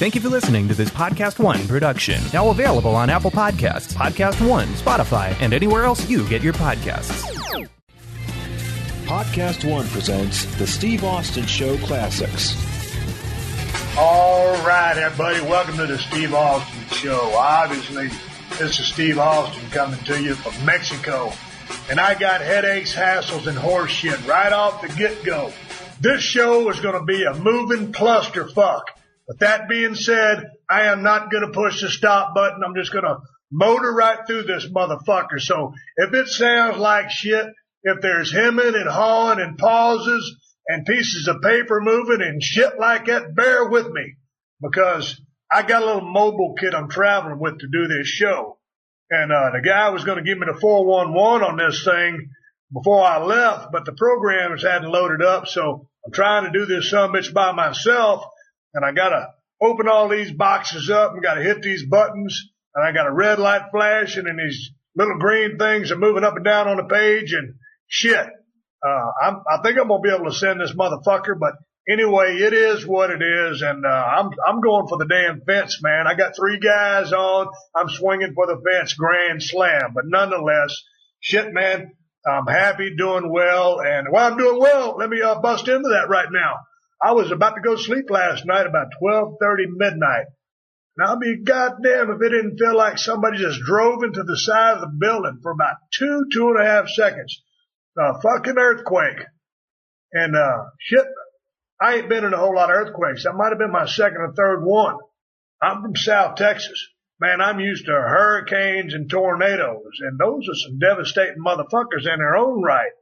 Thank you for listening to this Podcast One production. Now available on Apple Podcasts, Podcast One, Spotify, and anywhere else you get your podcasts. Podcast One presents the Steve Austin Show Classics. All right, everybody, welcome to the Steve Austin Show. Obviously, this is Steve Austin coming to you from Mexico, and I got headaches, hassles, and horse shit right off the get-go. This show is going to be a moving clusterfuck. But that being said, I am not going to push the stop button. I'm just going to motor right through this motherfucker. So if it sounds like shit, if there's hemming and hawing and pauses and pieces of paper moving and shit like that, bear with me, because I got a little mobile kit I'm traveling with to do this show. And the guy was going to give me the 411 on this thing before I left, but the programs hadn't loaded up, so I'm trying to do this sumbitch by myself. And I gotta open all these boxes up and gotta hit these buttons, and I got a red light flashing and these little green things are moving up and down on the page and shit. I think I'm gonna be able to send this motherfucker, but anyway, it is what it is, and I'm going for the damn fence, man. I got 3 guys on. I'm swinging for the fence, grand slam, but nonetheless, shit, man, I'm happy, doing well, and while I'm doing well, let me bust into that right now. I was about to go to sleep last night about 12:30 midnight. And I'll be goddamn if it didn't feel like somebody just drove into the side of the building for about 2.5 seconds. A fucking earthquake. And, shit, I ain't been in a whole lot of earthquakes. That might have been my second or third one. I'm from South Texas. Man, I'm used to hurricanes and tornadoes, and those are some devastating motherfuckers in their own right.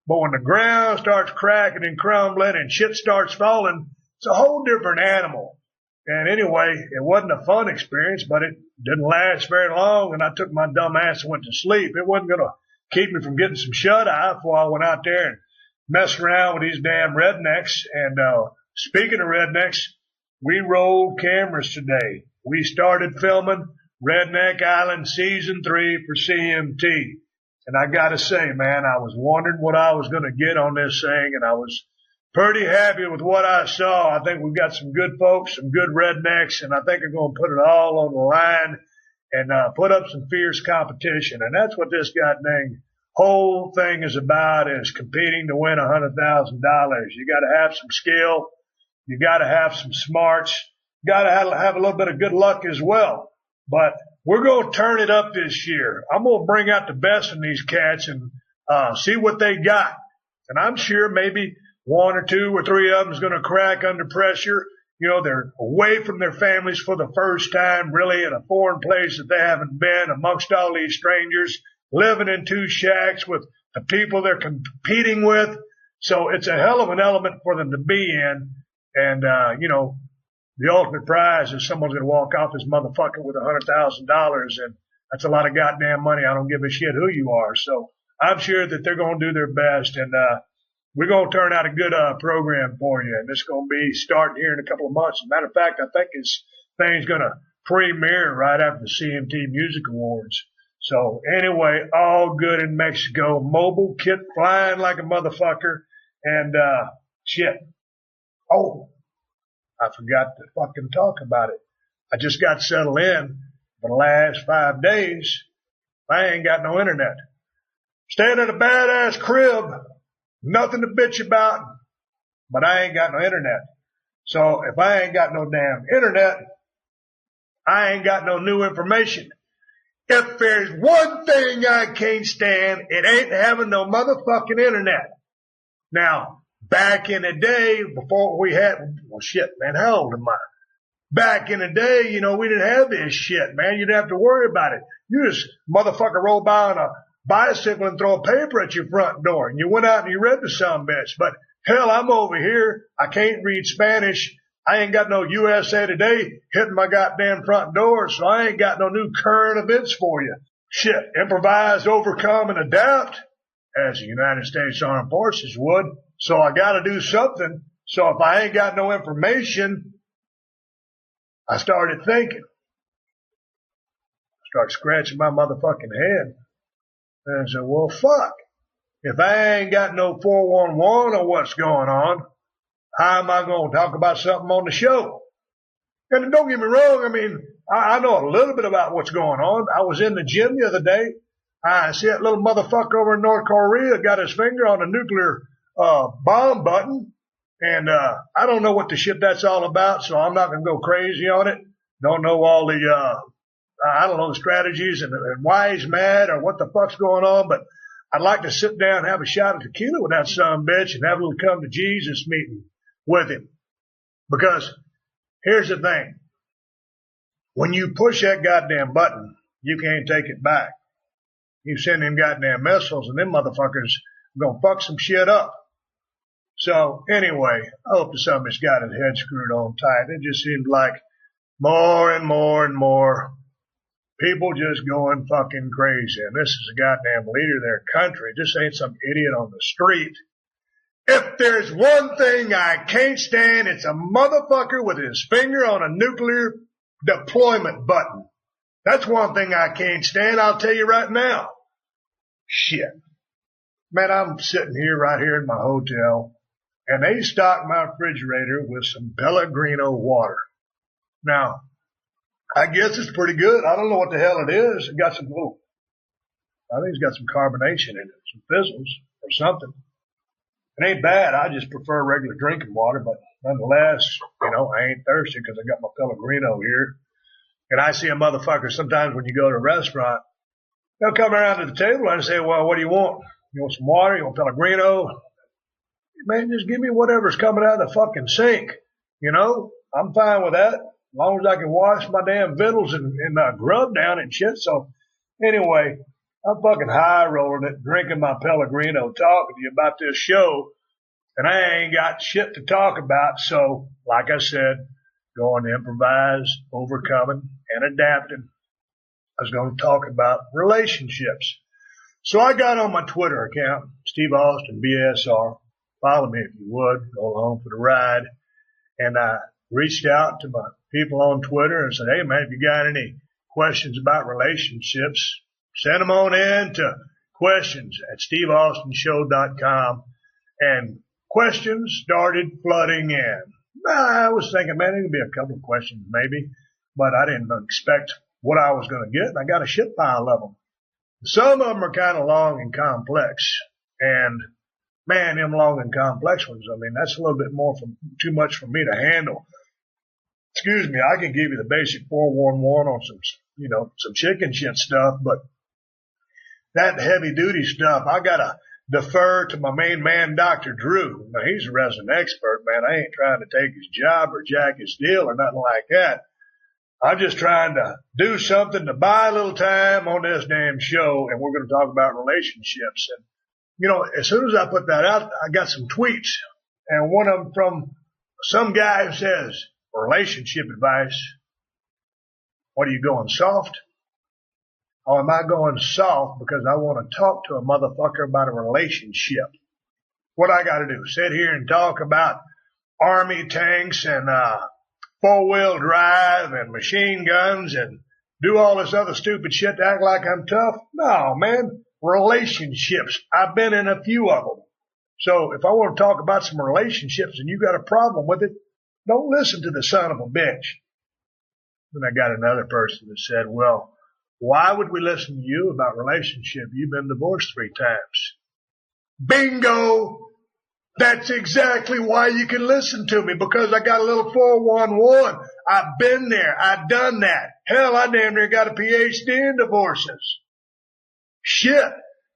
But when the ground starts cracking and crumbling and shit starts falling, it's a whole different animal. And anyway, it wasn't a fun experience, but it didn't last very long, and I took my dumb ass and went to sleep. It wasn't going to keep me from getting some shut-eye before I went out there and messed around with these damn rednecks. And speaking of rednecks, we rolled cameras today. We started filming Redneck Island Season 3 for CMT. And I got to say, man, I was wondering what I was going to get on this thing, and I was pretty happy with what I saw. I think we've got some good folks, some good rednecks, and I think I'm going to put it all on the line and put up some fierce competition. And that's what this goddamn whole thing is about, is competing to win $100,000. You got to have some skill. You got to have some smarts. You got to have a little bit of good luck as well. But we're going to turn it up this year. I'm going to bring out the best in these cats and see what they got. And I'm sure maybe 1 or 2 or 3 of them is going to crack under pressure. You know, they're away from their families for the first time, really in a foreign place that they haven't been, amongst all these strangers, living in 2 shacks with the people they're competing with. So it's a hell of an element for them to be in. And, you know, the ultimate prize is someone's going to walk off this motherfucker with $100,000, and that's a lot of goddamn money. I don't give a shit who you are. So I'm sure that they're going to do their best, and we're going to turn out a good program for you, and it's going to be starting here in a couple of months. As a matter of fact, I think this thing's going to premiere right after the CMT Music Awards. So anyway, all good in Mexico. Mobile kit flying like a motherfucker, and shit. Oh, I forgot to fucking talk about it. I just got settled in for the last 5 days. I ain't got no internet. Staying in a badass crib, nothing to bitch about, but I ain't got no internet. So if I ain't got no damn internet, I ain't got no new information. If there's one thing I can't stand, it ain't having no motherfucking internet. Now, back in the day, before we had, well, shit, man, how old am I? Back in the day, you know, we didn't have this shit, man. You didn't have to worry about it. You just, motherfucker, roll by on a bicycle and throw a paper at your front door, and you went out and you read the sumbitch. But hell, I'm over here. I can't read Spanish. I ain't got no USA Today hitting my goddamn front door, so I ain't got no new current events for you. Shit, improvise, overcome, and adapt, as the United States Armed Forces would. So I got to do something. So if I ain't got no information, I started thinking. Start scratching my motherfucking head. And I said, well, fuck. If I ain't got no 411 on what's going on, how am I going to talk about something on the show? And don't get me wrong, I mean, I know a little bit about what's going on. I was in the gym the other day. I see that little motherfucker over in North Korea got his finger on a nuclear bomb button. And I don't know what the shit that's all about, so I'm not going to go crazy on it. Don't know all the, I don't know the strategies and why he's mad or what the fuck's going on, but I'd like to sit down and have a shot of tequila with that son of a bitch and have a little come to Jesus meeting with him. Because here's the thing. When you push that goddamn button, you can't take it back. You send them goddamn missiles and them motherfuckers are going to fuck some shit up. So anyway, I hope the son of a bitch got his head screwed on tight. It just seems like more and more and more people just going fucking crazy. And this is a goddamn leader of their country. This ain't some idiot on the street. If there's one thing I can't stand, it's a motherfucker with his finger on a nuclear deployment button. That's one thing I can't stand, I'll tell you right now. Shit. Man, I'm sitting here right here in my hotel, and they stocked my refrigerator with some Pellegrino water. Now, I guess it's pretty good. I don't know what the hell it is. It got some little, I think it's got some carbonation in it, some fizzles or something. It ain't bad. I just prefer regular drinking water, but nonetheless, you know, I ain't thirsty because I got my Pellegrino here. And I see a motherfucker sometimes when you go to a restaurant, they'll come around to the table and say, well, what do you want? You want some water? You want Pellegrino? Man, just give me whatever's coming out of the fucking sink. You know, I'm fine with that. As long as I can wash my damn vittles and grub down and shit. So anyway, I'm fucking high rolling it, drinking my Pellegrino, talking to you about this show. And I ain't got shit to talk about. So like I said, going to improvise, overcoming, and adapting. I was going to talk about relationships. So I got on my Twitter account, Steve Austin BSR. Follow me if you would. Go along for the ride. And I reached out to my people on Twitter and said, hey, man, if you got any questions about relationships, send them on in to questions@steveaustinshow.com. And questions started flooding in. I was thinking, man, there could be a couple of questions maybe, but I didn't expect what I was going to get, and I got a shit pile of them. Some of them are kind of long and complex, and man, them long and complex ones, I mean, that's a little bit too much for me to handle. Excuse me, I can give you the basic 411 on some chicken shit stuff, but that heavy duty stuff, I gotta defer to my main man, Dr. Drew. Now, he's a resident expert, man. I ain't trying to take his job or jack his deal or nothing like that. I'm just trying to do something to buy a little time on this damn show, and we're going to talk about relationships. And, you know, as soon as I put that out, I got some tweets, and one of them from some guy who says, relationship advice. What are you going, soft? Or am I going soft because I want to talk to a motherfucker about a relationship? What I got to do? Sit here and talk about army tanks and four-wheel drive and machine guns and do all this other stupid shit to act like I'm tough? No, man. Relationships. I've been in a few of them. So if I want to talk about some relationships and you got a problem with it, don't listen to the son of a bitch. Then I got another person that said, well, why would we listen to you about relationship? You've been divorced 3 times. Bingo! That's exactly why you can listen to me, because I got a little 411. I've been there. I've done that. Hell, I damn near got a PhD in divorces. Shit.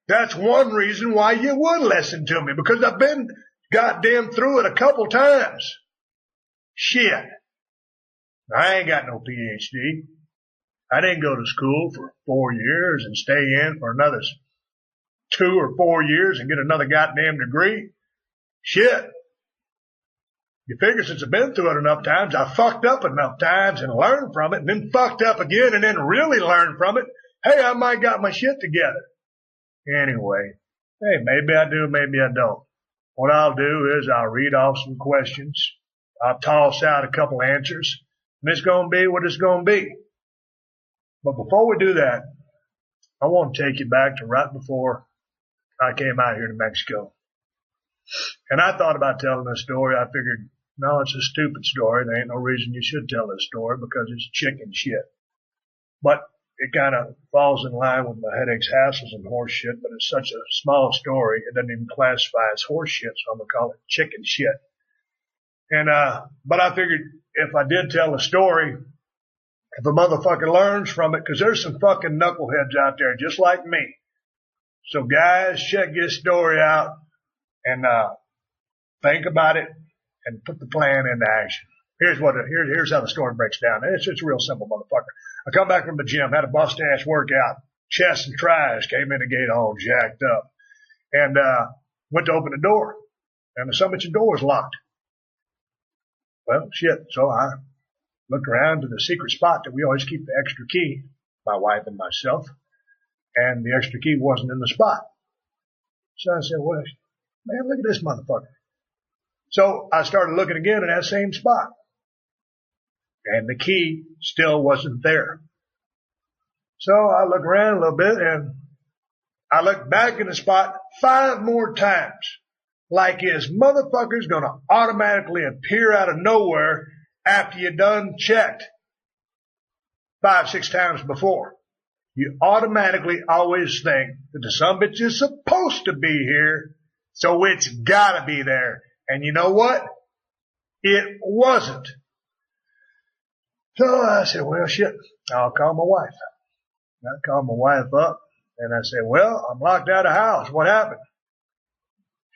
That's one reason why you would listen to me, because I've been goddamn through it a couple times. Shit. I ain't got no PhD. I didn't go to school for 4 years and stay in for another 2 or 4 years and get another goddamn degree. Shit. You figure since I've been through it enough times, I fucked up enough times and learned from it, and then fucked up again and then really learned from it. Hey, I might got my shit together. Anyway, hey, maybe I do, maybe I don't. What I'll do is I'll read off some questions. I'll toss out a couple answers, and it's going to be what it's going to be. But before we do that, I want to take you back to right before I came out here to Mexico. And I thought about telling this story. I figured No, it's a stupid story. There ain't no reason you should tell this story because it's chicken shit. But it kind of falls in line with my headaches, hassles, and horse shit, but it's such a small story, it doesn't even classify as horse shit, so I'm going to call it chicken shit. And, but I figured if I did tell a story, if a motherfucker learns from it, because there's some fucking knuckleheads out there just like me. So guys, check this story out and, think about it and put the plan into action. Here's how the story breaks down. It's real simple, motherfucker. I come back from the gym, had a bust-ass workout, chest and tries, came in the gate all jacked up, and went to open the door, and the summit door was locked. Well, shit, so I looked around to the secret spot that we always keep the extra key, my wife and myself, and the extra key wasn't in the spot. So I said, well, man, look at this motherfucker. So I started looking again in that same spot. And the key still wasn't there. So I look around a little bit and I look back in the spot 5 more times. Like his motherfucker's gonna automatically appear out of nowhere after you done checked 5, 6 times before. You automatically always think that the sumbitch is supposed to be here, so it's gotta be there. And you know what? It wasn't. So I said, well, shit, I'll call my wife. I called my wife up and I said, well, I'm locked out of the house. What happened?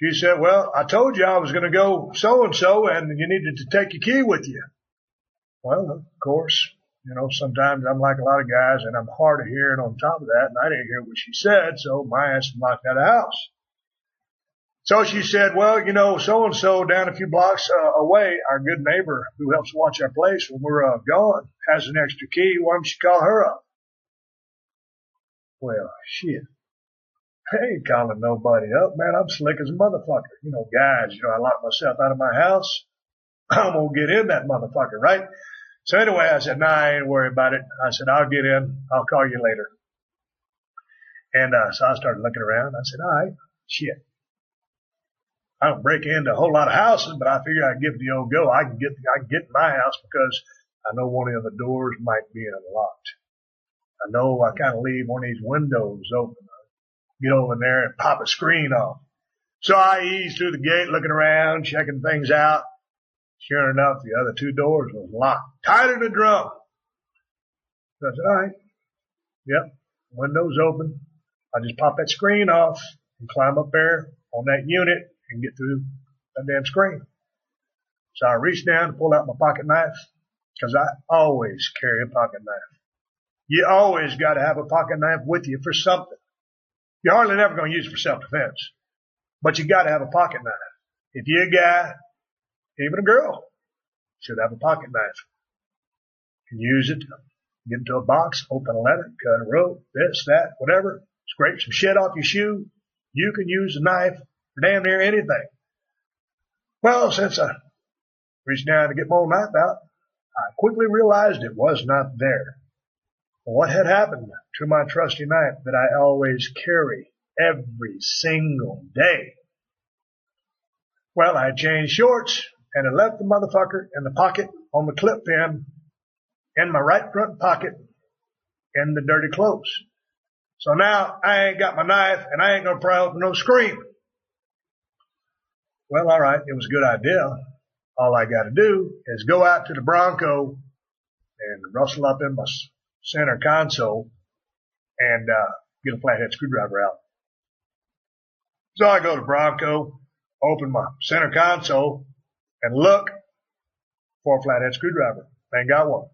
She said, well, I told you I was going to go so-and-so and you needed to take your key with you. Well, of course, sometimes I'm like a lot of guys and I'm hard of hearing on top of that, and I didn't hear what she said, so my ass was locked out of the house. So she said, well, so-and-so down a few blocks away, our good neighbor who helps watch our place when we're gone, has an extra key. Why don't you call her up? Well, shit. I ain't calling nobody up, man. I'm slick as a motherfucker. Guys, I lock myself out of my house. I'm going to get in that motherfucker, right? So anyway, I said, nah, I ain't worried about it. I said, I'll get in. I'll call you later. And so I started looking around. I said, all right, shit. I don't break into a whole lot of houses, but I figure I'd give it the old go. I can get in my house because I know one of the doors might be unlocked. I know I kind of leave one of these windows open. Get over in there and pop a screen off. So I eased through the gate, looking around, checking things out. Sure enough, the other 2 doors was locked, tighter than a drum. So I said, all right. Yep, window's open. I just pop that screen off and climb up there on that unit and get through that damn screen. So I reached down to pull out my pocket knife because I always carry a pocket knife. You always got to have a pocket knife with you for something. You're hardly never going to use it for self-defense, but you got to have a pocket knife. If you're a guy, even a girl, should have a pocket knife. You can use it, get into a box, open a letter, cut a rope, this, that, whatever, scrape some shit off your shoe. You can use a knife for damn near anything. Well, since I reached down to get my own knife out, I quickly realized it was not there. What had happened to my trusty knife that I always carry every single day? Well, I had changed shorts and had left the motherfucker in the pocket on the clip pin in my right front pocket in the dirty clothes. So now I ain't got my knife and I ain't going to pry open no screen. Well, all right, it was a good idea. All I got to do is go out to the Bronco and rustle up in my center console and get a flathead screwdriver out. So I go to Bronco, open my center console, and look for a flathead screwdriver. Ain't got one.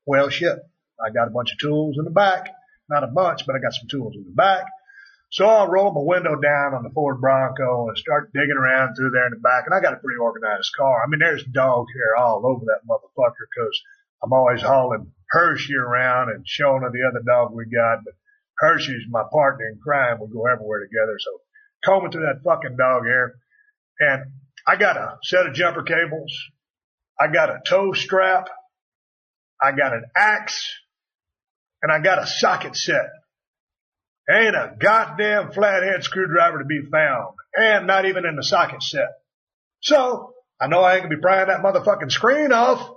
Well, shit. I got a bunch of tools in the back. Not a bunch, but I got some tools in the back. So I'll roll my window down on the Ford Bronco and start digging around through there in the back. And I got a pretty organized car. I mean, there's dog hair all over that motherfucker because I'm always hauling Hershey around and showing her the other dog we got. But Hershey's my partner in crime. We go everywhere together. So combing through that fucking dog hair. And I got a set of jumper cables. I got a tow strap. I got an axe. And I got a socket set. Ain't a goddamn flathead screwdriver to be found. And not even in the socket set. So I know I ain't gonna be prying that motherfucking screen off.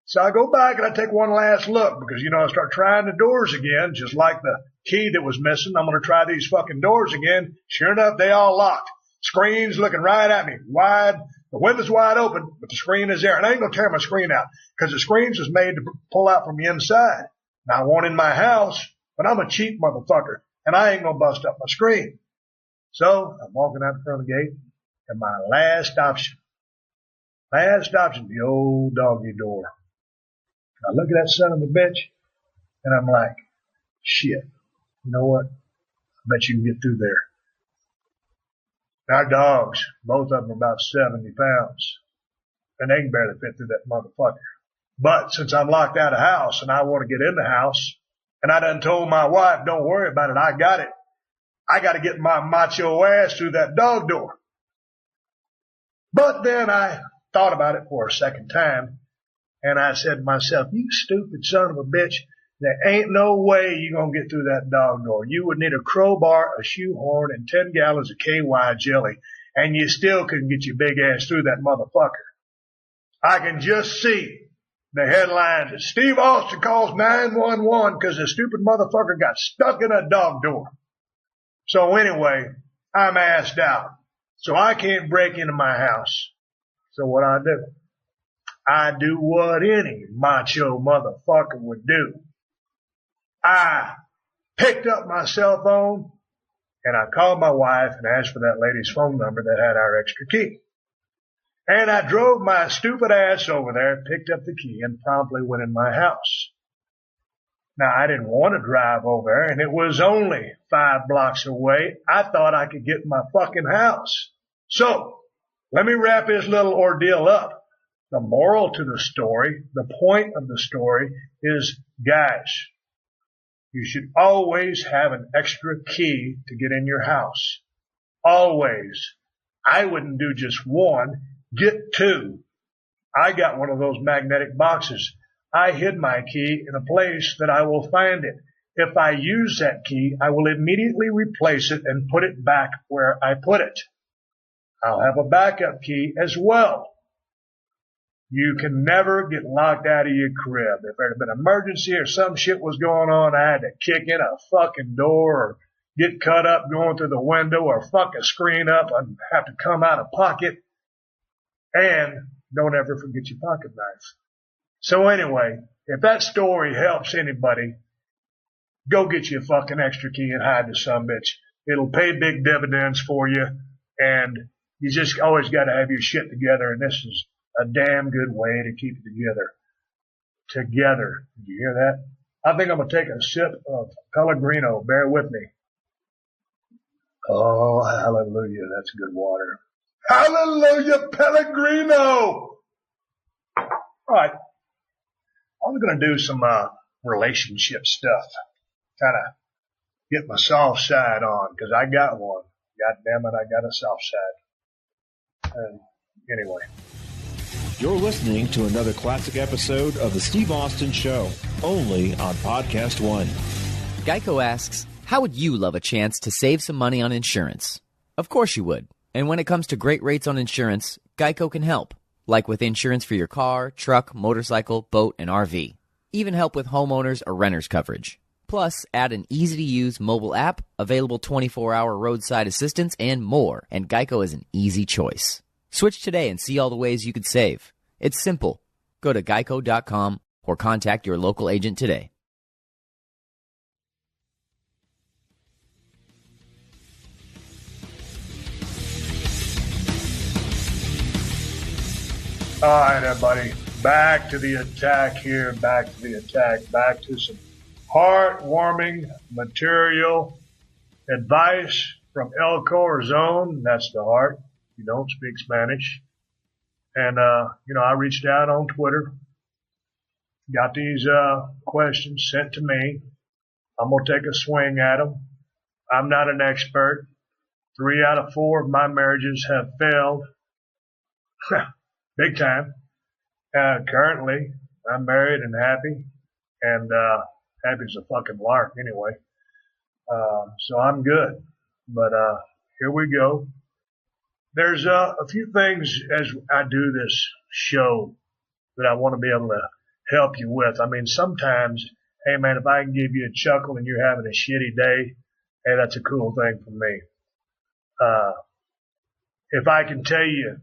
So I go back and I take one last look because, I start trying the doors again, just like the key that was missing. I'm going to try these fucking doors again. Sure enough, they all locked. Screen's looking right at me, wide. The window's wide open, but the screen is there. And I ain't going to tear my screen out because the screen's was made to pull out from the inside. Now, I want in my house, but I'm a cheap motherfucker, and I ain't going to bust up my screen. So I'm walking out the front of the gate, and my last option, the old doggy door. I look at that son of a bitch, and I'm like, shit, you know what? I bet you can get through there. Our dogs, both of them are about 70 pounds, and they can barely fit through that motherfucker. But since I'm locked out of the house and I want to get in the house, and I done told my wife, don't worry about it, I got it. I got to get my macho ass through that dog door. But then I thought about it for a second time, and I said to myself, you stupid son of a bitch, there ain't no way you're going to get through that dog door. You would need a crowbar, a shoehorn, and 10 gallons of KY jelly, and you still couldn't get your big ass through that motherfucker. I can just see the headlines that Steve Austin calls 911 because the stupid motherfucker got stuck in a dog door. So anyway, I'm assed out. So I can't break into my house. So what I do? I do what any macho motherfucker would do. I picked up my cell phone and I called my wife and asked for that lady's phone number that had our extra key. And I drove my stupid ass over there, picked up the key, and promptly went in my house. Now, I didn't want to drive over there, and it was only 5 blocks away. I thought I could get in my fucking house. So, let me wrap this little ordeal up. The moral to the story, the point of the story is, guys, you should always have an extra key to get in your house. Always. I wouldn't do just one, get 2. I got one of those magnetic boxes. I hid my key in a place that I will find it. If I use that key, I will immediately replace it and put it back where I put it. I'll have a backup key as well. You can never get locked out of your crib. If there had been an emergency or some shit was going on, I had to kick in a fucking door or get cut up going through the window or fuck a screen up and have to come out of pocket. And don't ever forget your pocket knife. So anyway, if that story helps anybody, go get you a fucking extra key and hide the sumbitch. It'll pay big dividends for you, and you just always got to have your shit together, and this is a damn good way to keep it together. Together. Did you hear that? I think I'm going to take a sip of Pellegrino. Bear with me. Oh, hallelujah. That's good water. Hallelujah, Pellegrino! All right. I'm going to do some relationship stuff. Kind of get my soft side on, because I got one. God damn it, I got a soft side. And anyway. You're listening to another classic episode of The Steve Austin Show, only on Podcast One. Geico asks, how would you love a chance to save some money on insurance? Of course you would. And when it comes to great rates on insurance, Geico can help. Like with insurance for your car, truck, motorcycle, boat, and RV. Even help with homeowners or renters coverage. Plus, add an easy-to-use mobile app, available 24-hour roadside assistance, and more. And Geico is an easy choice. Switch today and see all the ways you could save. It's simple. Go to geico.com or contact your local agent today. All right, everybody. Back to the attack here. Back to the attack. Back to some heartwarming material. Advice from El Corazon. That's the heart. You don't speak Spanish. And, I reached out on Twitter. Got these questions sent to me. I'm going to take a swing at them. I'm not an expert. 3 out of 4 of my marriages have failed. Big time. Currently, I'm married and happy. And happy's a fucking lark anyway. So I'm good. But here we go. there's a few things as I do this show that I want to be able to help you with. I mean, sometimes, hey man, if I can give you a chuckle and you're having a shitty day, hey, that's a cool thing for me. If I can tell you,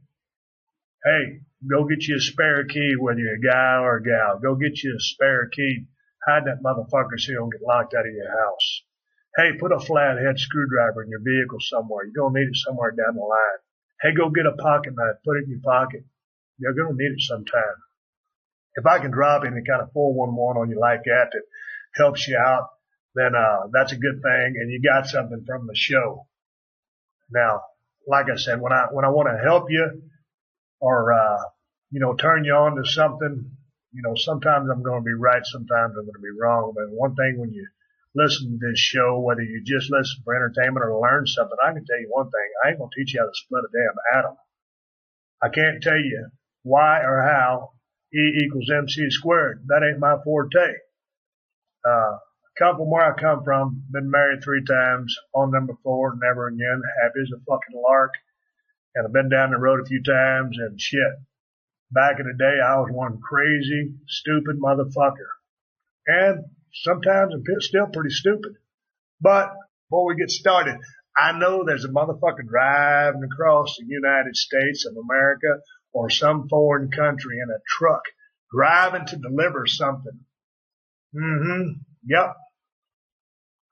hey, go get you a spare key, whether you're a guy or a gal, go get you a spare key, hide that motherfucker so you don't get locked out of your house. Hey, put a flathead screwdriver in your vehicle somewhere. You're going to need it somewhere down the line. Hey, go get a pocket knife, put it in your pocket. You're going to need it sometime. If I can drop any kind of 411 on you like that helps you out, then that's a good thing, and you got something from the show. Now, like I said, when I want to help you or turn you on to something, sometimes I'm going to be right, sometimes I'm going to be wrong. But one thing, when you listen to this show, whether you just listen for entertainment or to learn something, I can tell you one thing: I ain't going to teach you how to split a damn atom. I can't tell you why or how E equals MC squared. That ain't my forte. Come from where I come from, been married 3 times, on number 4, never again, happy as a fucking lark, and I've been down the road a few times, and shit. Back in the day, I was one crazy, stupid motherfucker. And sometimes I'm still pretty stupid. But before we get started, I know there's a motherfucker driving across the United States of America or some foreign country in a truck, driving to deliver something. Yep.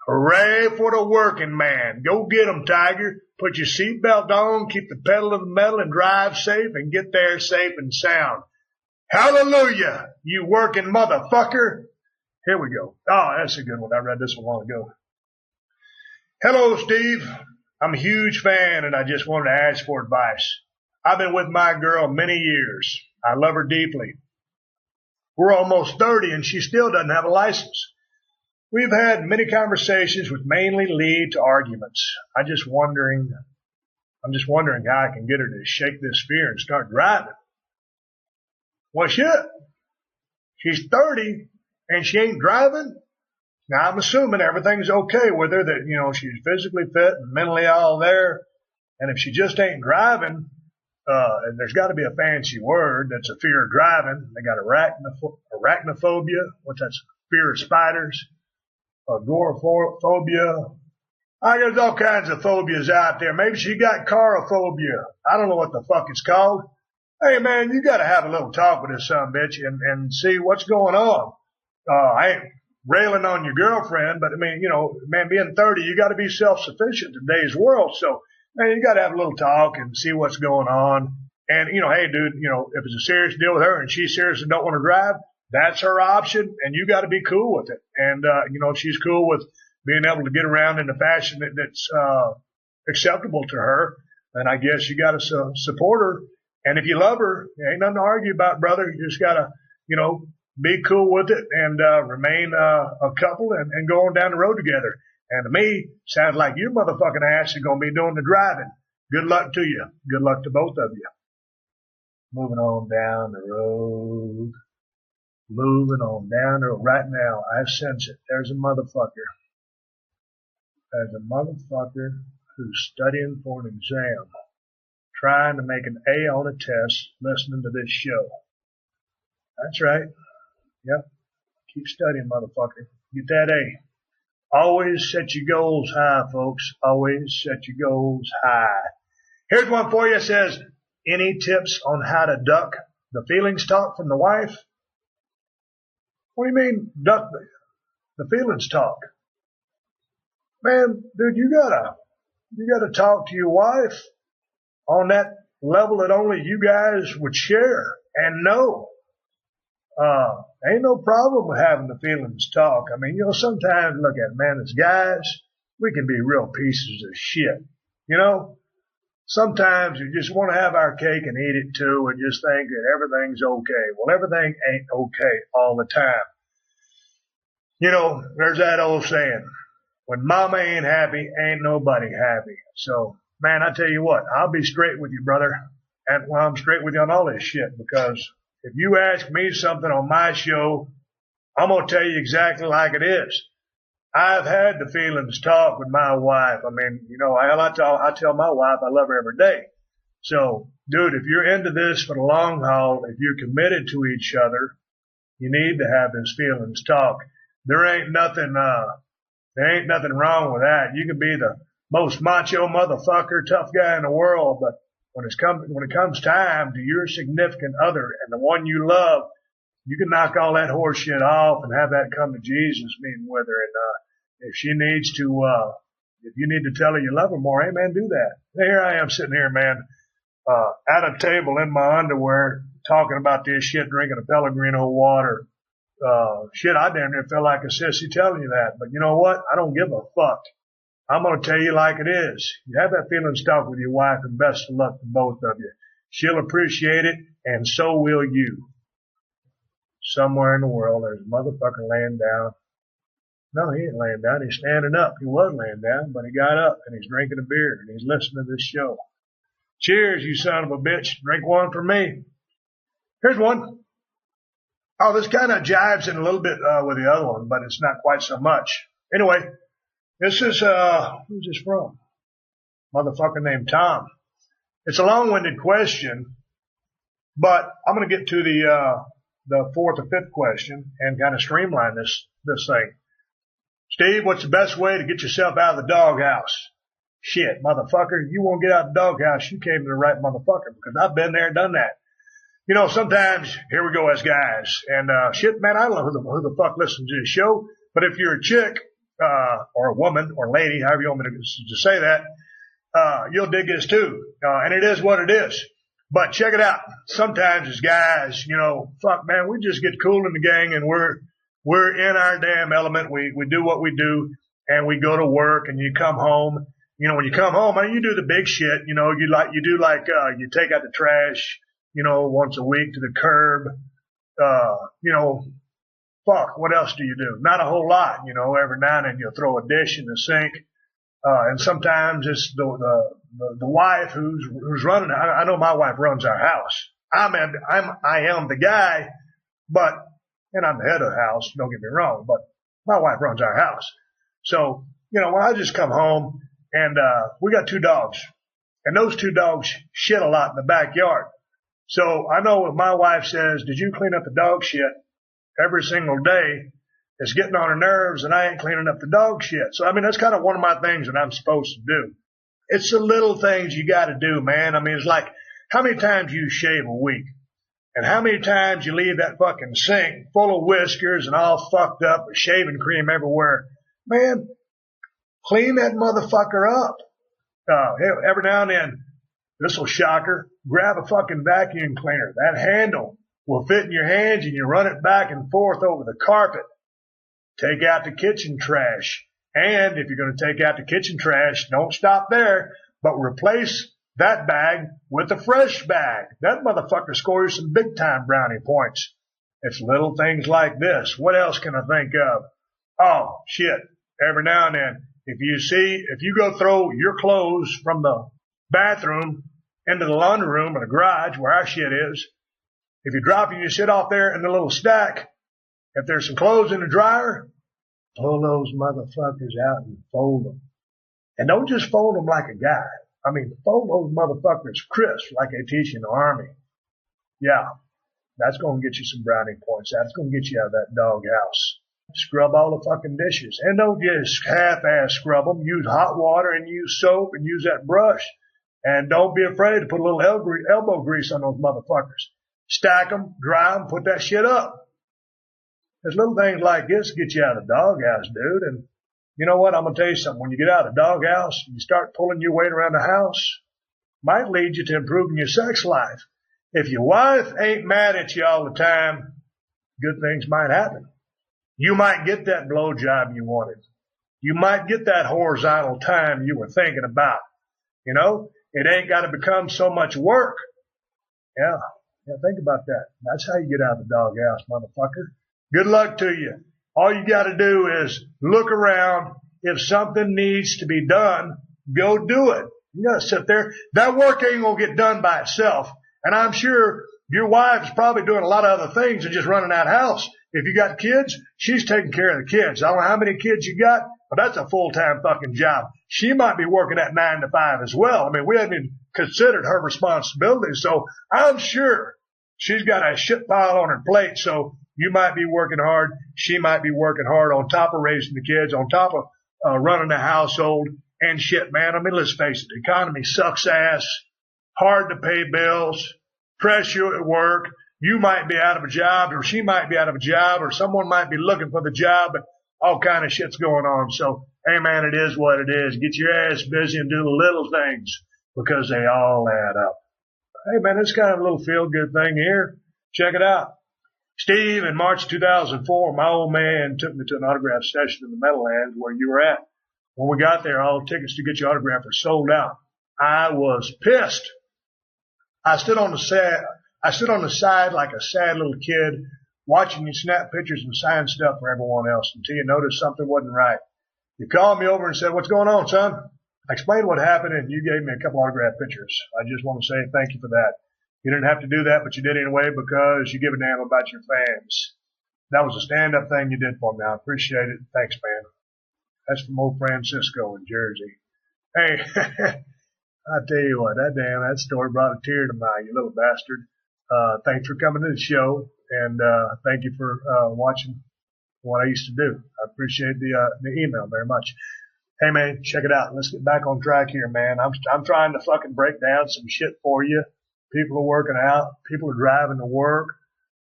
Hooray for the working man. Go get 'em, Tiger. Put your seatbelt on, keep the pedal to the metal, and drive safe and get there safe and sound. Hallelujah, you working motherfucker. Here we go. Oh, that's a good one. I read this one a while ago. Hello, Steve. I'm a huge fan, and I just wanted to ask for advice. I've been with my girl many years. I love her deeply. We're almost 30, and she still doesn't have a license. We've had many conversations which mainly lead to arguments. I'm just wondering how I can get her to shake this fear and start driving. Well, shit. She's 30 and she ain't driving. Now, I'm assuming everything's okay with her, that, she's physically fit and mentally all there. And if she just ain't driving, and there's got to be a fancy word that's a fear of driving. They got arachnophobia. What's that? Fear of spiders. Agoraphobia. There's all kinds of phobias out there. Maybe she got carophobia. I don't know what the fuck it's called. Hey, man, you got to have a little talk with this son bitch and see what's going on. I ain't railing on your girlfriend, but I mean, man, being 30, you got to be self-sufficient in today's world. So, man, you got to have a little talk and see what's going on. And, hey, dude, if it's a serious deal with her and she seriously don't want to drive, that's her option, and you got to be cool with it. And, she's cool with being able to get around in a fashion that's acceptable to her. And I guess you got to support her. And if you love her, there ain't nothing to argue about, brother. You just got to, be cool with it and remain a couple and go on down the road together. And to me, sounds like your motherfucking ass is going to be doing the driving. Good luck to you. Good luck to both of you. Moving on down the road. Moving on down the road. Right now, I sense it. There's a motherfucker. There's a motherfucker who's studying for an exam, trying to make an A on a test, listening to this show. That's right. Yep. Keep studying, motherfucker. Get that A. Always set your goals high, folks. Always set your goals high. Here's one for you. It says, any tips on how to duck the feelings talk from the wife? What do you mean, duck the feelings talk? Man, dude, you gotta talk to your wife on that level that only you guys would share and know. Ain't no problem with having the feelings talk. I mean, sometimes, look at it, man, as guys, we can be real pieces of shit. Sometimes we just want to have our cake and eat it too and just think that everything's okay. Well, everything ain't okay all the time. There's that old saying, when mama ain't happy, ain't nobody happy. So, man, I tell you what, I'll be straight with you, brother. And I'm straight with you on all this shit, because if you ask me something on my show, I'm going to tell you exactly like it is. I've had the feelings talk with my wife. I mean, I tell my wife I love her every day. So, dude, if you're into this for the long haul, if you're committed to each other, you need to have this feelings talk. There ain't nothing wrong with that. You can be the most macho motherfucker, tough guy in the world, but when it comes time to your significant other and the one you love, you can knock all that horse shit off and have that come to Jesus meeting with her. And, if you need to tell her you love her more, hey man, do that. Here I am sitting here, man, at a table in my underwear talking about this shit, drinking a Pellegrino water. Shit, I damn near feel like a sissy telling you that. But you know what? I don't give a fuck. I'm going to tell you like it is. You have that feelings talk with your wife, and best of luck to both of you. She'll appreciate it, and so will you. Somewhere in the world, there's a motherfucker laying down. No, he ain't laying down. He's standing up. He was laying down, but he got up, and he's drinking a beer, and he's listening to this show. Cheers, you son of a bitch. Drink one for me. Here's one. Oh, this kind of jives in a little bit with the other one, but it's not quite so much. Anyway, this is, who's this from? Motherfucker named Tom. It's a long-winded question, but I'm going to get to the fourth or fifth question and kind of streamline this thing. Steve, what's the best way to get yourself out of the doghouse? Shit, motherfucker, you won't get out of the doghouse. You came to the right motherfucker, because I've been there and done that. You know, sometimes, here we go as guys, and shit, man, I don't know who the fuck listens to this show, but if you're a chick, or a woman, or lady, however you want me to say that, you'll dig this too. And it is what it is. But check it out. Sometimes as guys, you know, fuck man, we just get cool in the gang and we're in our damn element. We do what we do, and we go to work, and you come home. You know, when you come home, I mean, you do the big shit, you know, you take out the trash, you know, once a week to the curb. You know, fuck, what else do you do? Not a whole lot, you know. Every now and then you'll throw a dish in the sink. And sometimes it's the wife who's running. I know my wife runs our house. I am the guy, and I'm the head of the house. Don't get me wrong, but my wife runs our house. So, you know, when I just come home and, we got 2 dogs, and those 2 dogs shit a lot in the backyard. So I know if my wife says, did you clean up the dog shit every single day? It's getting on her nerves, and I ain't cleaning up the dog shit. So, I mean, that's kind of one of my things that I'm supposed to do. It's the little things you got to do, man. I mean, it's like how many times you shave a week, and how many times you leave that fucking sink full of whiskers and all fucked up with shaving cream everywhere. Man, clean that motherfucker up. Every now and then, this will shock her. Grab a fucking vacuum cleaner. That handle will fit in your hands, and you run it back and forth over the carpet. Take out the kitchen trash. And if you're going to take out the kitchen trash, don't stop there, but replace that bag with a fresh bag. That motherfucker scores some big time brownie points. It's little things like this. What else can I think of? Oh, shit. Every now and then, if you go throw your clothes from the bathroom into the laundry room or the garage where our shit is, if you drop your shit off there in the little stack, if there's some clothes in the dryer, pull those motherfuckers out and fold them. And don't just fold them like a guy. I mean, fold those motherfuckers crisp like they teach in the Army. Yeah, that's going to get you some brownie points. That's going to get you out of that doghouse. Scrub all the fucking dishes. And don't just half-ass scrub them. Use hot water and use soap and use that brush. And don't be afraid to put a little elbow grease on those motherfuckers. Stack them, dry them, put that shit up. There's little things like this get you out of the doghouse, dude. And you know what? I'm going to tell you something. When you get out of the doghouse, you start pulling your weight around the house, might lead you to improving your sex life. If your wife ain't mad at you all the time, good things might happen. You might get that blowjob you wanted. You might get that horizontal time you were thinking about. You know, it ain't got to become so much work. Yeah, think about that. That's how you get out of the doghouse, motherfucker. Good luck to you. All you got to do is look around. If something needs to be done, go do it. You got to sit there. That work ain't going to get done by itself. And I'm sure your wife's probably doing a lot of other things than just running that house. If you got kids, she's taking care of the kids. I don't know how many kids you got, but that's a full-time fucking job. She might be working at 9 to 5 as well. I mean, we haven't even considered her responsibility. So I'm sure she's got a shit pile on her plate. So you might be working hard. She might be working hard on top of raising the kids, on top of running the household and shit, man. I mean, let's face it. The economy sucks ass, hard to pay bills, pressure at work. You might be out of a job, or she might be out of a job, or someone might be looking for the job, but all kind of shit's going on. So, hey, man, it is what it is. Get your ass busy and do the little things because they all add up. Hey, man, it's kind of a little feel-good thing here. Check it out. Steve, in March 2004, my old man took me to an autograph session in the Meadowlands where you were at. When we got there, all the tickets to get your autograph were sold out. I was pissed. I stood on the side like a sad little kid, watching you snap pictures and sign stuff for everyone else until you noticed something wasn't right. You called me over and said, "What's going on, son?" I explained what happened, and you gave me a couple autograph pictures. I just want to say thank you for that. You didn't have to do that, but you did anyway because you give a damn about your fans. That was a stand-up thing you did for me. I appreciate it. Thanks, man. That's from old Francisco in Jersey. Hey, I tell you what, that story brought a tear to my eye, you little bastard. Thanks for coming to the show, and thank you for watching what I used to do. I appreciate the email very much. Hey, man, check it out. Let's get back on track here, man. I'm trying to fucking break down some shit for you. People are working out. People are driving to work.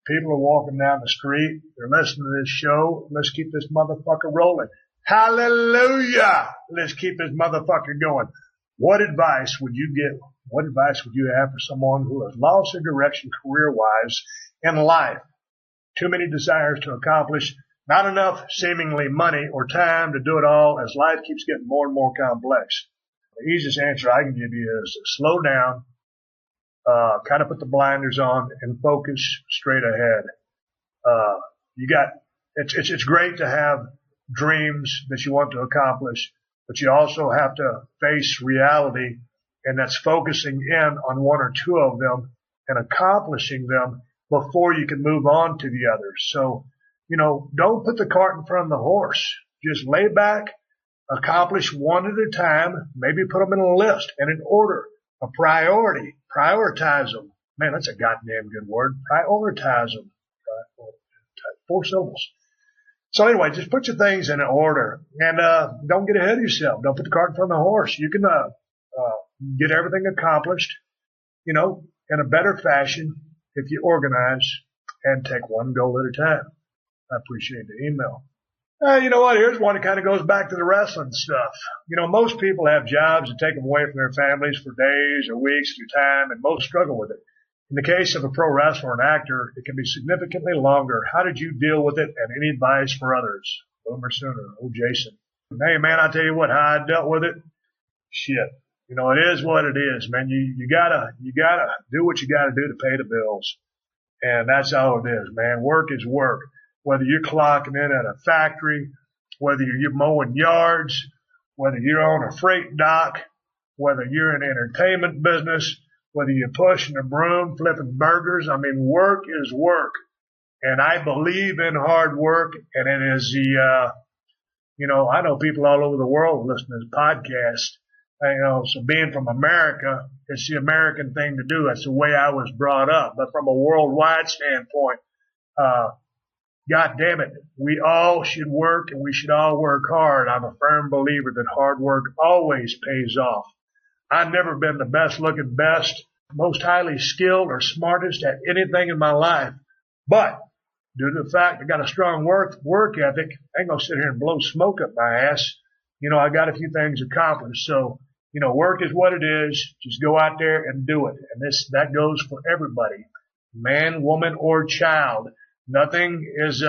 People are walking down the street. They're listening to this show. Let's keep this motherfucker rolling. Hallelujah! Let's keep this motherfucker going. What advice would you have for someone who has lost their direction career-wise in life? Too many desires to accomplish, not enough seemingly money or time to do it all as life keeps getting more and more complex. The easiest answer I can give you is slow down, kind of put the blinders on and focus straight ahead. It's great to have dreams that you want to accomplish, but you also have to face reality, and that's focusing in on one or two of them and accomplishing them before you can move on to the others. So, don't put the cart in front of the horse. Just lay back, accomplish one at a time, maybe put them in a list and in order, a priority, prioritize them. Man, that's a goddamn good word. Prioritize them. 4 syllables. So anyway, just put your things in order and don't get ahead of yourself. Don't put the cart in front of the horse. You can get everything accomplished, in a better fashion if you organize and take one goal at a time. I appreciate the email. You know what? Here's one that kind of goes back to the wrestling stuff. Most people have jobs that take them away from their families for days or weeks at a time, and most struggle with it. In the case of a pro wrestler or an actor, it can be significantly longer. How did you deal with it, and any advice for others? Boomer Sooner. Oh, Jason. Hey, man, I'll tell you what, how I dealt with it. Shit. It is what it is, man. You gotta do what you gotta do to pay the bills. And that's all it is, man. Work is work. Whether you're clocking in at a factory, whether you're mowing yards, whether you're on a freight dock, whether you're in entertainment business, whether you're pushing a broom, flipping burgers. I mean, work is work. And I believe in hard work. And it is I know people all over the world listen to this podcast. So being from America, it's the American thing to do. That's the way I was brought up. But from a worldwide standpoint, God damn it, we all should work and we should all work hard. I'm a firm believer that hard work always pays off. I've never been the best looking, best, most highly skilled or smartest at anything in my life. But due to the fact I got a strong work ethic, I ain't gonna sit here and blow smoke up my ass. I got a few things accomplished. So, work is what it is. Just go out there and do it. And that goes for everybody. Man, woman, or child. Nothing is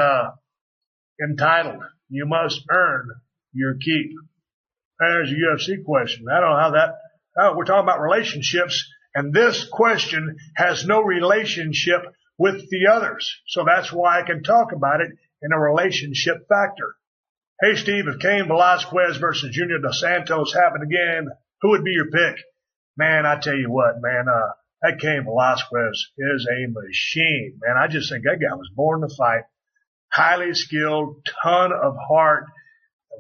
entitled. You must earn your keep. There's a UFC question. I don't know how we're talking about relationships, and this question has no relationship with the others. So that's why I can talk about it in a relationship factor. Hey, Steve, if Cain Velasquez versus Junior Dos Santos happened again, who would be your pick? Man, I tell you what, man, that Cain Velasquez is a machine, man. I just think that guy was born to fight. Highly skilled, ton of heart,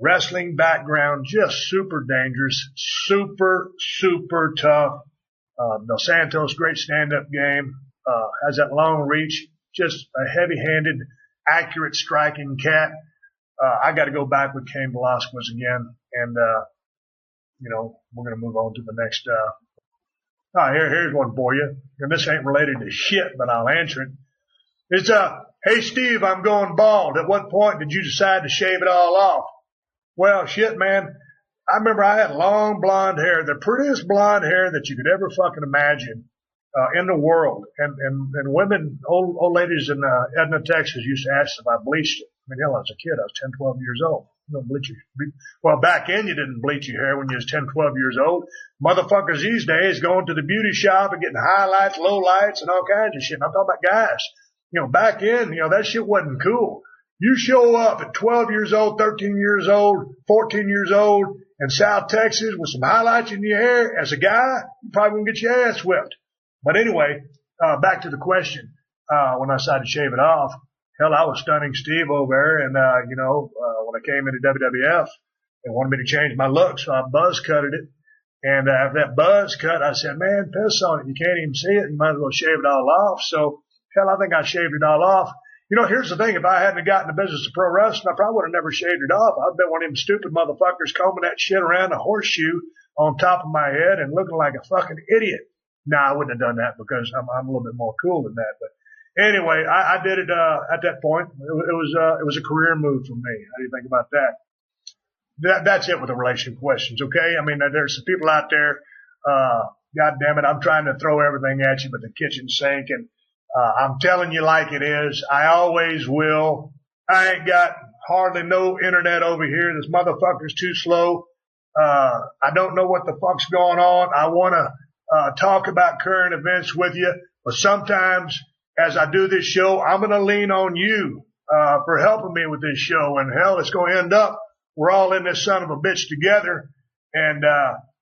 wrestling background, just super dangerous, super, super tough. Dos Santos, great stand-up game. Has that long reach, just a heavy-handed, accurate striking cat. I got to go back with Cain Velasquez again, and we're going to move on to the next. Here's one for you, and this ain't related to shit, but I'll answer it. It's hey Steve, I'm going bald. At what point did you decide to shave it all off? Well, shit, man. I remember I had long blonde hair, the prettiest blonde hair that you could ever fucking imagine in the world. And women, old ladies in Edna, Texas used to ask if I bleached it. I mean, hell, I was a kid. I was 10, 12 years old. You don't bleach well, back then you didn't bleach your hair when you was 10, 12 years old. Motherfuckers these days going to the beauty shop and getting highlights, lowlights, and all kinds of shit. And I'm talking about guys. Back then, that shit wasn't cool. You show up at 12 years old, 13 years old, 14 years old in South Texas with some highlights in your hair as a guy, you probably won't get your ass whipped. But anyway, back to the question. When I decided to shave it off, hell, I was stunning Steve over there. And, when I came into WWF, they wanted me to change my look. So I buzz cutted it. And after that buzz cut, I said, man, piss on it. You can't even see it. You might as well shave it all off. So hell, I think I shaved it all off. Here's the thing. If I hadn't gotten the business of pro wrestling, I probably would have never shaved it off. I've been one of them stupid motherfuckers combing that shit around a horseshoe on top of my head and looking like a fucking idiot. No, I wouldn't have done that because I'm a little bit more cool than that. But anyway, I did it, at that point. It was a career move for me. How do you think about that? That's it with the relation questions. Okay. I mean, there's some people out there, God damn it. I'm trying to throw everything at you, but the kitchen sink, and I'm telling you like it is. I always will. I ain't got hardly no internet over here. This motherfucker's too slow. I don't know what the fuck's going on. I want to talk about current events with you, but sometimes as I do this show, I'm going to lean on you for helping me with this show. And hell, it's going to end up we're all in this son of a bitch together. And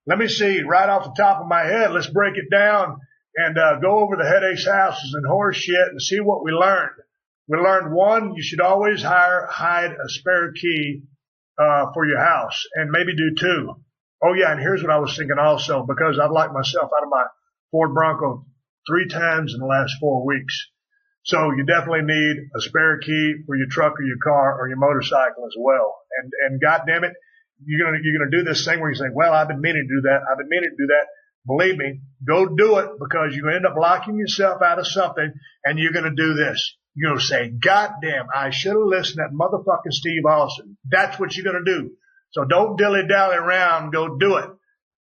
let me see, right off the top of my head, let's break it down and go over the headaches, houses, and horse shit and see what we learned. We learned, one, you should always hide a spare key for your house, and maybe do two. Oh, yeah, and here's what I was thinking also, because I've locked myself out of my Ford Bronco 3 times in the last 4 weeks. So you definitely need a spare key for your truck or your car or your motorcycle as well. And goddamn it, you're gonna do this thing where you say, well, I've been meaning to do that. I've been meaning to do that. Believe me, go do it, because you're going to end up locking yourself out of something, and you're going to do this. You're going to say, God damn, I should have listened to that motherfucking Steve Austin. That's what you're going to do. So don't dilly-dally around. Go do it.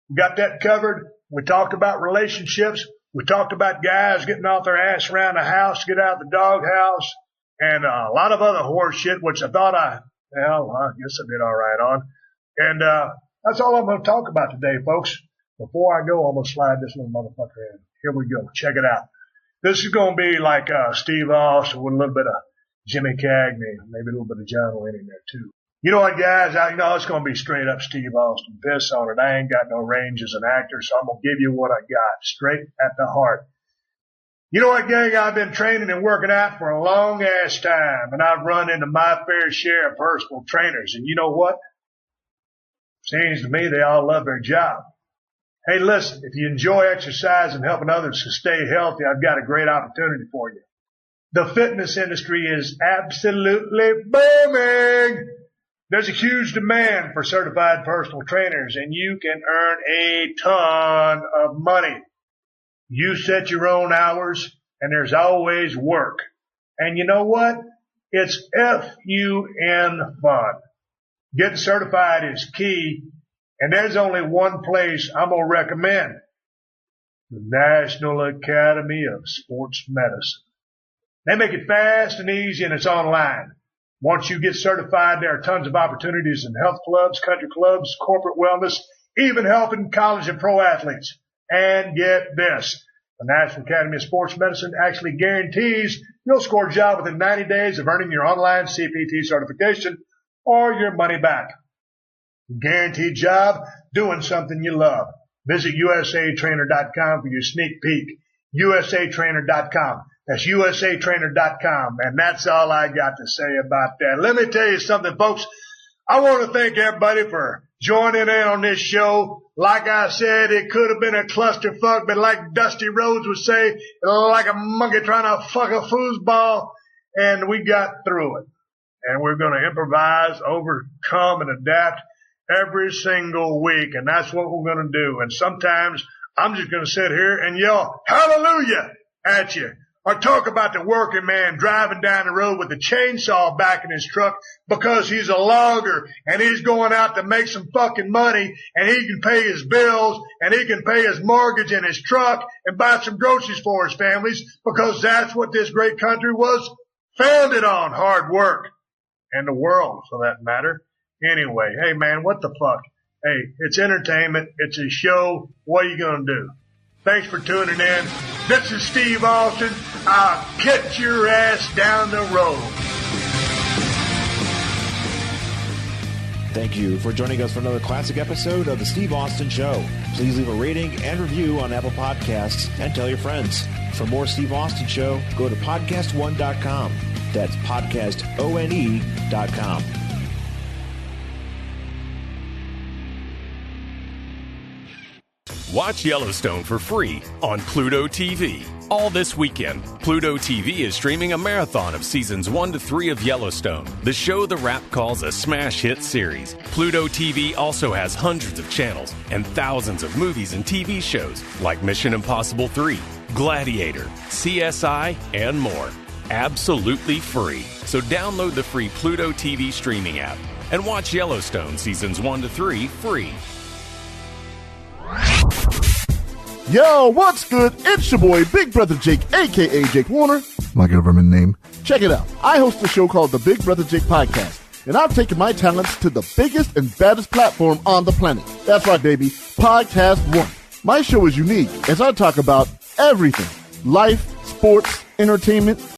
We got that covered. We talked about relationships. We talked about guys getting off their ass around the house, get out of the doghouse, and a lot of other horse shit, which I thought I guess I did all right on. And that's all I'm going to talk about today, folks. Before I go, I'm going to slide this little motherfucker in. Here we go. Check it out. This is going to be like Steve Austin with a little bit of Jimmy Cagney, maybe a little bit of John Wayne in there too. You know what, guys? It's going to be straight up Steve Austin. Piss on it. I ain't got no range as an actor, so I'm going to give you what I got, straight at the heart. You know what, gang? I've been training and working out for a long ass time, and I've run into my fair share of personal trainers. And you know what? Seems to me they all love their job. Hey, listen, if you enjoy exercise and helping others to stay healthy, I've got a great opportunity for you. The fitness industry is absolutely booming. There's a huge demand for certified personal trainers, and you can earn a ton of money. You set your own hours, and there's always work. And you know what? It's F-U-N fun. Getting certified is key. And there's only one place I'm going to recommend. The National Academy of Sports Medicine. They make it fast and easy, and it's online. Once you get certified, there are tons of opportunities in health clubs, country clubs, corporate wellness, even helping college and pro athletes. And get this. The National Academy of Sports Medicine actually guarantees you'll score a job within 90 days of earning your online CPT certification or your money back. Guaranteed job, doing something you love. Visit usatrainer.com for your sneak peek. usatrainer.com. That's usatrainer.com. And that's all I got to say about that. Let me tell you something, folks. I want to thank everybody for joining in on this show. Like I said, it could have been a clusterfuck, but like Dusty Rhodes would say, like a monkey trying to fuck a foosball, and we got through it. And we're going to improvise, overcome, and adapt every single week, and that's what we're going to do. And sometimes I'm just going to sit here and yell hallelujah at you, or talk about the working man driving down the road with a chainsaw back in his truck because he's a logger and he's going out to make some fucking money, and he can pay his bills and he can pay his mortgage in his truck and buy some groceries for his families, because that's what this great country was founded on, hard work, and the world for that matter. Anyway, hey man, what the fuck? Hey, it's entertainment. It's a show. What are you going to do? Thanks for tuning in. This is Steve Austin. I'll catch your ass down the road. Thank you for joining us for another classic episode of The Steve Austin Show. Please leave a rating and review on Apple Podcasts and tell your friends. For more Steve Austin Show, go to podcastone.com. That's podcastone.com. Watch Yellowstone for free on Pluto TV. All this weekend, Pluto TV is streaming a marathon of seasons 1 to 3 of Yellowstone, the show The Wrap calls a smash hit series. Pluto TV also has hundreds of channels and thousands of movies and TV shows like Mission Impossible 3, Gladiator, CSI, and more. Absolutely free. So download the free Pluto TV streaming app and watch Yellowstone seasons 1 to 3 free. Yo, what's good? It's your boy, Big Brother Jake, a.k.a. Jake Warner, my government name. Check it out. I host a show called the Big Brother Jake Podcast, and I've taken my talents to the biggest and baddest platform on the planet. That's right, baby. Podcast One. My show is unique as I talk about everything. Life, sports, entertainment,